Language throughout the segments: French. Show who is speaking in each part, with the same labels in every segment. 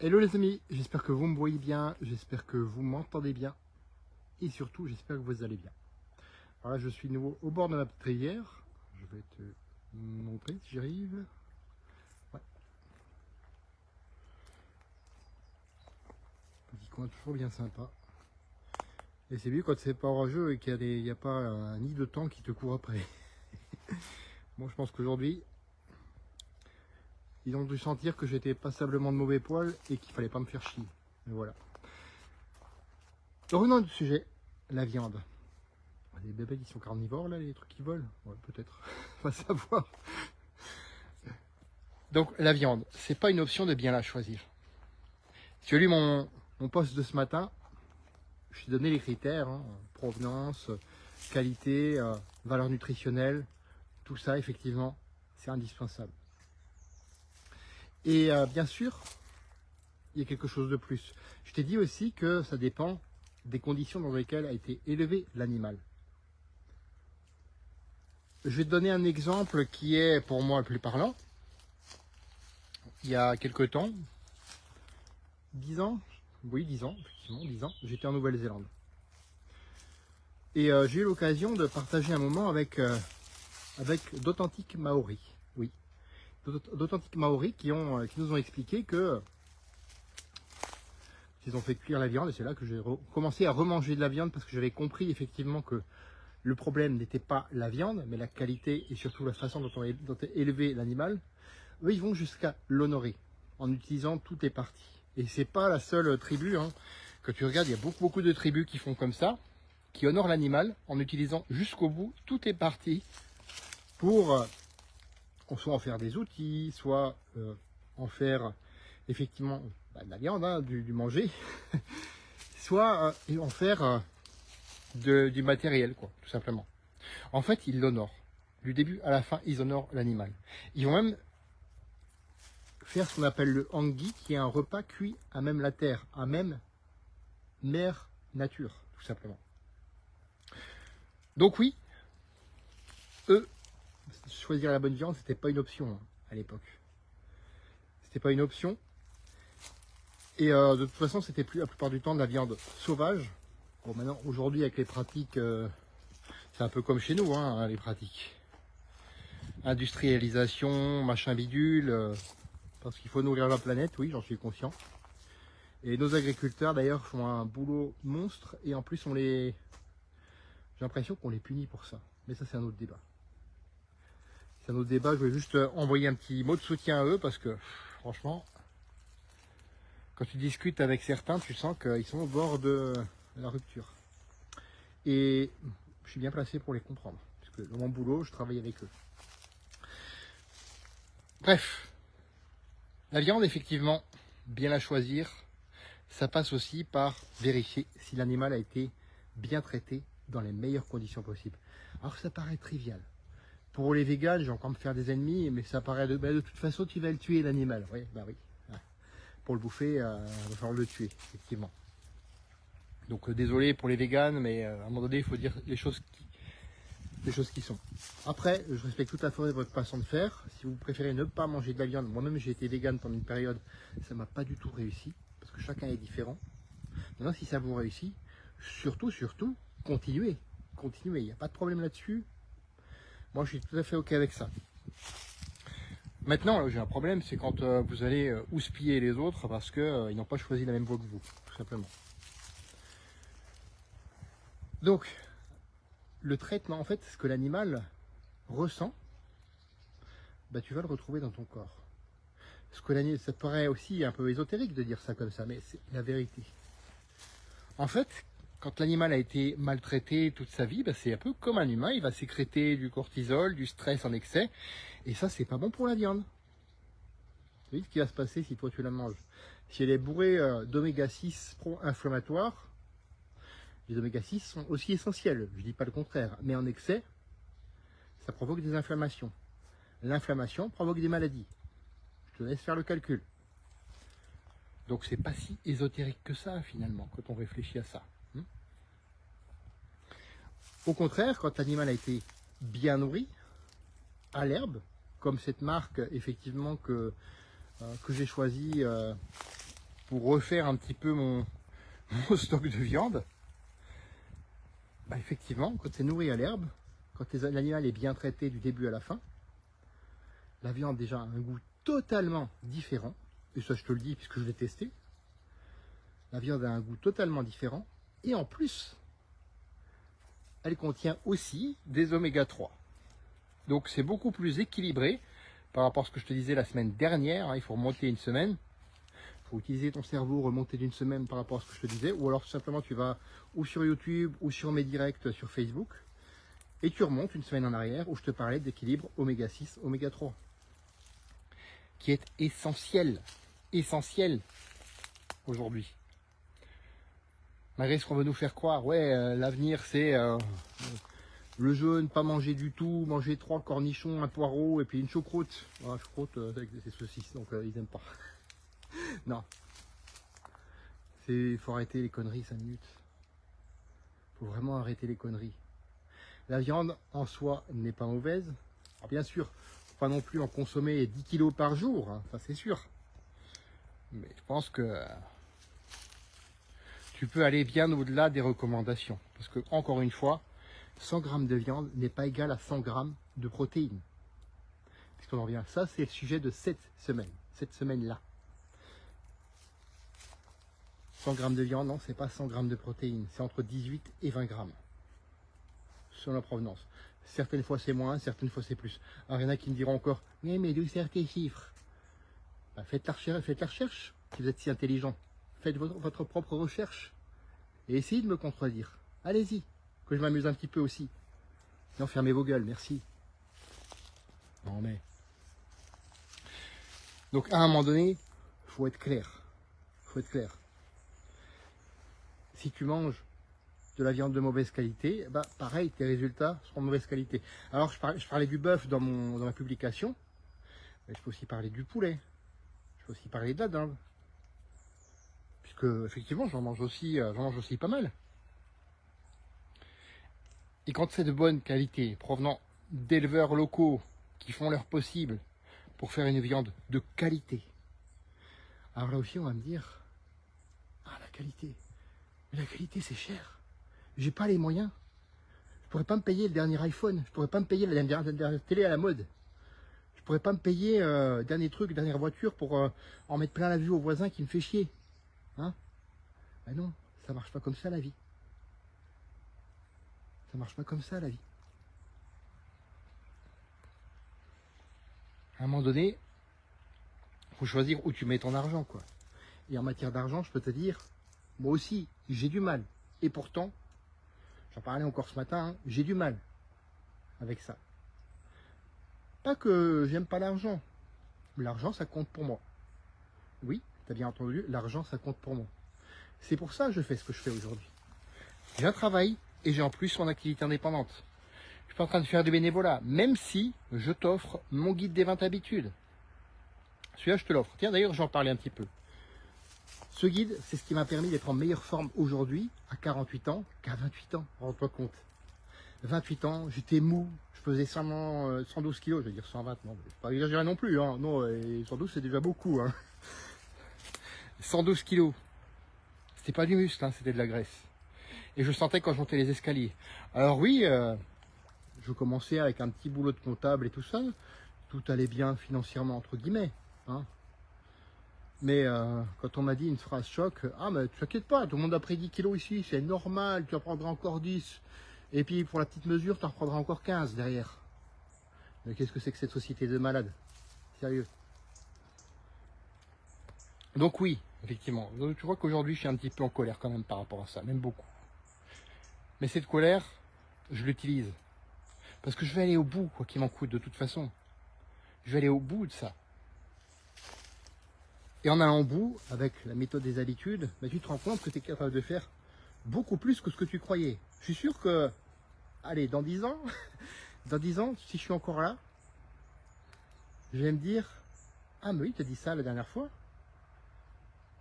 Speaker 1: Hello les amis, j'espère que vous me voyez bien, j'espère que vous m'entendez bien et surtout j'espère que vous allez bien. Voilà, je suis de nouveau au bord de ma petite rivière. Je vais te montrer si j'arrive. Ouais. Petit coin toujours bien sympa. Et c'est mieux quand c'est pas orageux et qu'il n'y a pas un nid de temps qui te court après. Bon, je pense qu'aujourd'hui, ils ont dû sentir que j'étais passablement de mauvais poil et qu'il fallait pas me faire chier. Mais voilà. Revenons du sujet, la viande. Les bébés qui sont carnivores là, les trucs qui volent. Ouais, peut-être. On va savoir. Donc la viande, c'est pas une option de bien la choisir. Si tu as lu mon post de ce matin, je t'ai donné les critères, hein, provenance, qualité, valeur nutritionnelle, tout ça effectivement, c'est indispensable. Et bien sûr, il y a quelque chose de plus. Je t'ai dit aussi que ça dépend des conditions dans lesquelles a été élevé l'animal. Je vais te donner un exemple qui est pour moi le plus parlant. Il y a quelque temps, 10 ans, oui 10 ans, effectivement 10 ans, j'étais en Nouvelle-Zélande. Et j'ai eu l'occasion de partager un moment avec d'authentiques Maoris. Oui, d'authentiques Maoris qui nous ont expliqué que ils ont fait cuire la viande, et c'est là que j'ai commencé à remanger de la viande parce que j'avais compris effectivement que le problème n'était pas la viande, mais la qualité et surtout la façon dont est élevé l'animal. Eux, ils vont jusqu'à l'honorer en utilisant toutes les parties. Et c'est pas la seule tribu, hein. Quand tu regardes, il y a beaucoup de tribus qui font comme ça, qui honorent l'animal en utilisant jusqu'au bout toutes les parties pour soit en faire des outils, soit en faire effectivement de la viande, hein, du manger, soit en faire du matériel, quoi, tout simplement. En fait, ils l'honorent. Du début à la fin, ils honorent l'animal. Ils vont même faire ce qu'on appelle le hanggi, qui est un repas cuit à même la terre, à même mère nature, tout simplement. Donc oui, eux, choisir la bonne viande, c'était pas une option hein, à l'époque. C'était pas une option. Et de toute façon, c'était plus la plupart du temps de la viande sauvage. Bon, maintenant, aujourd'hui, avec les pratiques, c'est un peu comme chez nous, hein, les pratiques. Industrialisation, machin bidule, parce qu'il faut nourrir la planète, oui, j'en suis conscient. Et nos agriculteurs, d'ailleurs, font un boulot monstre, et en plus, j'ai l'impression qu'on les punit pour ça. Mais ça, c'est un autre débat. C'est un autre débat, je voulais juste envoyer un petit mot de soutien à eux, parce que, franchement, quand tu discutes avec certains, tu sens qu'ils sont au bord de la rupture. Et je suis bien placé pour les comprendre, parce que dans mon boulot, je travaille avec eux. Bref, la viande, effectivement, bien la choisir, ça passe aussi par vérifier si l'animal a été bien traité dans les meilleures conditions possibles. Alors ça paraît trivial. Pour les véganes, j'ai encore me faire des ennemis, mais ça paraît de toute façon, tu vas le tuer l'animal. Oui, bah oui. Pour le bouffer, il va falloir le tuer, effectivement. Donc désolé pour les véganes, mais à un moment donné, il faut dire les choses qui sont. Après, je respecte tout à fait votre façon de faire. Si vous préférez ne pas manger de la viande, moi-même j'ai été végane pendant une période, ça m'a pas du tout réussi, parce que chacun est différent. Maintenant, si ça vous réussit, surtout, continuez. Continuez, il n'y a pas de problème là-dessus. Moi, je suis tout à fait OK avec ça. Maintenant, j'ai un problème, c'est quand vous allez houspiller les autres parce qu'ils n'ont pas choisi la même voie que vous, tout simplement. Donc, le traitement, en fait, ce que l'animal ressent, bah, tu vas le retrouver dans ton corps. Ça paraît aussi un peu ésotérique de dire ça comme ça, mais c'est la vérité. En fait, quand l'animal a été maltraité toute sa vie, bah, c'est un peu comme un humain, il va sécréter du cortisol, du stress en excès, et ça, c'est pas bon pour la viande. Vous voyez ce qui va se passer si toi tu la manges. Si elle est bourrée d'oméga 6 pro-inflammatoires, les oméga 6 sont aussi essentiels, je ne dis pas le contraire, mais en excès, ça provoque des inflammations. L'inflammation provoque des maladies. Je te laisse faire le calcul. Donc c'est pas si ésotérique que ça finalement, quand on réfléchit à ça. Au contraire, quand l'animal a été bien nourri, à l'herbe, comme cette marque effectivement que j'ai choisi pour refaire un petit peu mon stock de viande, bah effectivement, quand c'est nourri à l'herbe, quand l'animal est bien traité du début à la fin, la viande déjà a un goût totalement différent. Et ça, je te le dis puisque je l'ai testé. La viande a un goût totalement différent. Et en plus, elle contient aussi des oméga 3. Donc c'est beaucoup plus équilibré par rapport à ce que je te disais la semaine dernière. Il faut remonter une semaine. Il faut utiliser ton cerveau, remonter d'une semaine par rapport à ce que je te disais. Ou alors tout simplement tu vas ou sur YouTube ou sur mes directs sur Facebook. Et tu remontes une semaine en arrière où je te parlais d'équilibre oméga 6, oméga 3. Qui est essentiel aujourd'hui. Malgré ce qu'on veut nous faire croire, ouais, l'avenir c'est le jeûne, pas manger du tout, manger 3 cornichons, un poireau et puis une choucroute. Ah, choucroute avec des saucisses, donc ils n'aiment pas. Non. Il faut arrêter les conneries 5 minutes. Il faut vraiment arrêter les conneries. La viande en soi n'est pas mauvaise. Alors bien sûr, faut pas non plus en consommer 10 kilos par jour, hein, ça c'est sûr. Mais je pense que tu peux aller bien au-delà des recommandations. Parce que, encore une fois, 100 grammes de viande n'est pas égal à 100 grammes de protéines. Puisqu'on en revient, ça c'est le sujet de cette semaine-là. 100 grammes de viande, non, c'est pas 100 grammes de protéines, c'est entre 18 et 20 grammes. Selon la provenance. Certaines fois c'est moins, certaines fois c'est plus. Alors il y en a qui me diront encore, oui mais d'où sortent tes chiffres? Bah, faites la recherche, si vous êtes si intelligent. Faites votre propre recherche. Et essayez de me contredire. Allez-y, que je m'amuse un petit peu aussi. Non, fermez vos gueules, merci. Non mais... Donc à un moment donné, il faut être clair. Faut être clair. Si tu manges de la viande de mauvaise qualité, bah pareil, tes résultats seront de mauvaise qualité. Alors je parlais du bœuf dans ma publication, mais je peux aussi parler du poulet. Je peux aussi parler de la dinde. Puisque effectivement j'en mange aussi pas mal. Et quand c'est de bonne qualité, provenant d'éleveurs locaux qui font leur possible pour faire une viande de qualité, alors là aussi on va me dire, ah la qualité, mais la qualité c'est cher. J'ai pas les moyens. Je pourrais pas me payer le dernier iPhone. Je pourrais pas me payer la dernière télé à la mode. Je pourrais pas me payer dernier truc, dernière voiture pour en mettre plein la vue aux voisins qui me fait chier. Hein? Ben non, ça marche pas comme ça la vie. Ça marche pas comme ça la vie. À un moment donné, faut choisir où tu mets ton argent, quoi. Et en matière d'argent, je peux te dire, moi aussi, j'ai du mal. Et pourtant, j'en parlais encore ce matin, hein, j'ai du mal avec ça. Pas que j'aime pas l'argent. L'argent, ça compte pour moi. Oui, tu as bien entendu, l'argent, ça compte pour moi. C'est pour ça que je fais ce que je fais aujourd'hui. J'ai un travail et j'ai en plus mon activité indépendante. Je suis pas en train de faire du bénévolat, même si je t'offre mon guide des 20 habitudes. Celui-là, je te l'offre. Tiens, d'ailleurs, j'en parlais un petit peu. Ce guide, c'est ce qui m'a permis d'être en meilleure forme aujourd'hui, à 48 ans, qu'à 28 ans. Rends-toi compte. 28 ans, j'étais mou, je pesais 112 kilos, je vais dire 120, non, je ne vais pas exagérer non plus, hein. Non, 112 c'est déjà beaucoup. Hein. 112 kilos, c'était pas du muscle, hein, c'était de la graisse. Et je sentais quand je montais les escaliers. Alors oui, je commençais avec un petit boulot de comptable et tout ça, tout allait bien financièrement entre guillemets. Hein. Mais quand on m'a dit une phrase choc, ah mais t'inquiète pas, tout le monde a pris 10 kilos ici, c'est normal, tu en prendras encore 10. Et puis pour la petite mesure, tu en reprendras encore 15 derrière. Mais qu'est-ce que c'est que cette société de malades? Sérieux. Donc oui, effectivement. Donc, tu vois qu'aujourd'hui, je suis un petit peu en colère quand même par rapport à ça, même beaucoup. Mais cette colère, je l'utilise. Parce que je vais aller au bout, quoi qu'il m'en coûte de toute façon. Je vais aller au bout de ça. Et en allant au bout, avec la méthode des habitudes, bah, tu te rends compte que tu es capable de faire beaucoup plus que ce que tu croyais. Je suis sûr que, allez, dans 10 ans, dans 10 ans, si je suis encore là, je vais me dire, ah mais oui, tu as dit ça la dernière fois,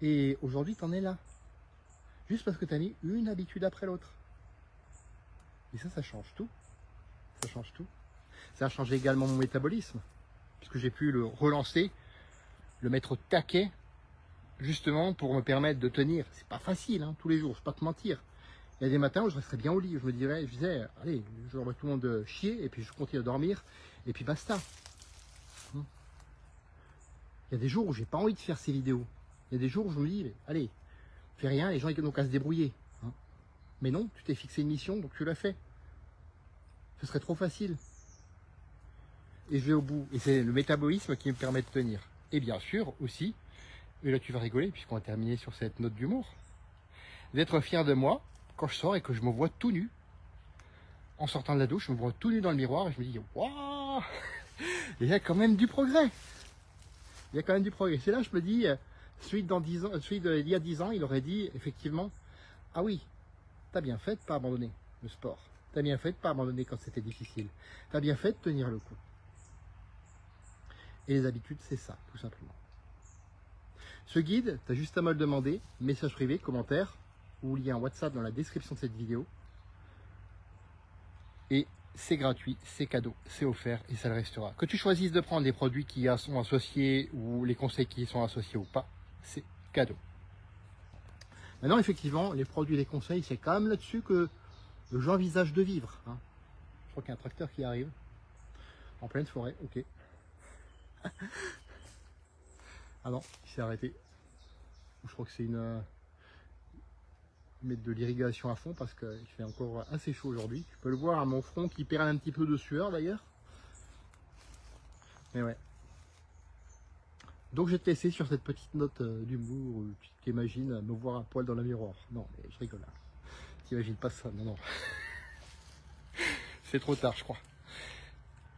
Speaker 1: et aujourd'hui tu en es là. Juste parce que tu as mis une habitude après l'autre. Et ça change tout. Ça change tout. Ça a changé également mon métabolisme, puisque j'ai pu le relancer, le mettre au taquet, justement pour me permettre de tenir. C'est pas facile, hein, tous les jours, je ne vais pas te mentir. Il y a des matins où je resterais bien au lit, je disais, allez, je vois tout le monde chier, et puis je continue à dormir, et puis basta. Il y a des jours où j'ai pas envie de faire ces vidéos. Il y a des jours où je me dis, allez, fais rien, les gens ils n'ont qu'à se débrouiller. Hein. Mais non, tu t'es fixé une mission, donc tu l'as fait. Ce serait trop facile. Et je vais au bout. Et c'est le métabolisme qui me permet de tenir. Et bien sûr aussi, et là tu vas rigoler, puisqu'on va terminer sur cette note d'humour, d'être fier de moi quand je sors et que je me vois tout nu. En sortant de la douche, je me vois tout nu dans le miroir et je me dis, waouh, il y a quand même du progrès. Il y a quand même du progrès. C'est là je me dis, celui d'il y a 10 ans, il aurait dit effectivement, ah oui, t'as bien fait de pas abandonner le sport. T'as bien fait de pas abandonner quand c'était difficile. T'as bien fait de tenir le coup. Et les habitudes, c'est ça, tout simplement. Ce guide, tu as juste à me le demander, message privé, commentaire, ou lien WhatsApp dans la description de cette vidéo. Et c'est gratuit, c'est cadeau, c'est offert et ça le restera. Que tu choisisses de prendre les produits qui y sont associés ou les conseils qui y sont associés ou pas, c'est cadeau. Maintenant, effectivement, les produits et les conseils, c'est quand même là-dessus que j'envisage de vivre. Hein. Je crois qu'il y a un tracteur qui arrive en pleine forêt, ok. Ah non, il s'est arrêté. Je crois que c'est mettre de l'irrigation à fond parce qu'il fait encore assez chaud aujourd'hui. Tu peux le voir à mon front qui perd un petit peu de sueur d'ailleurs. Mais ouais. Donc je vais te laisser sur cette petite note d'humour où tu t'imagines me voir un poil dans la miroir. Non, mais je rigole. Hein. T'imagines pas ça, non, non. C'est trop tard, je crois.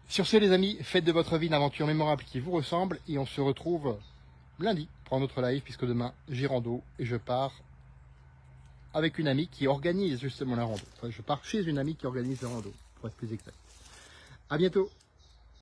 Speaker 1: Sur ce, les amis, faites de votre vie une aventure mémorable qui vous ressemble et on se retrouve lundi pour un autre live puisque demain j'ai rando et je pars avec une amie qui organise justement la rando. Enfin, je pars chez une amie qui organise la rando, pour être plus exact. À bientôt.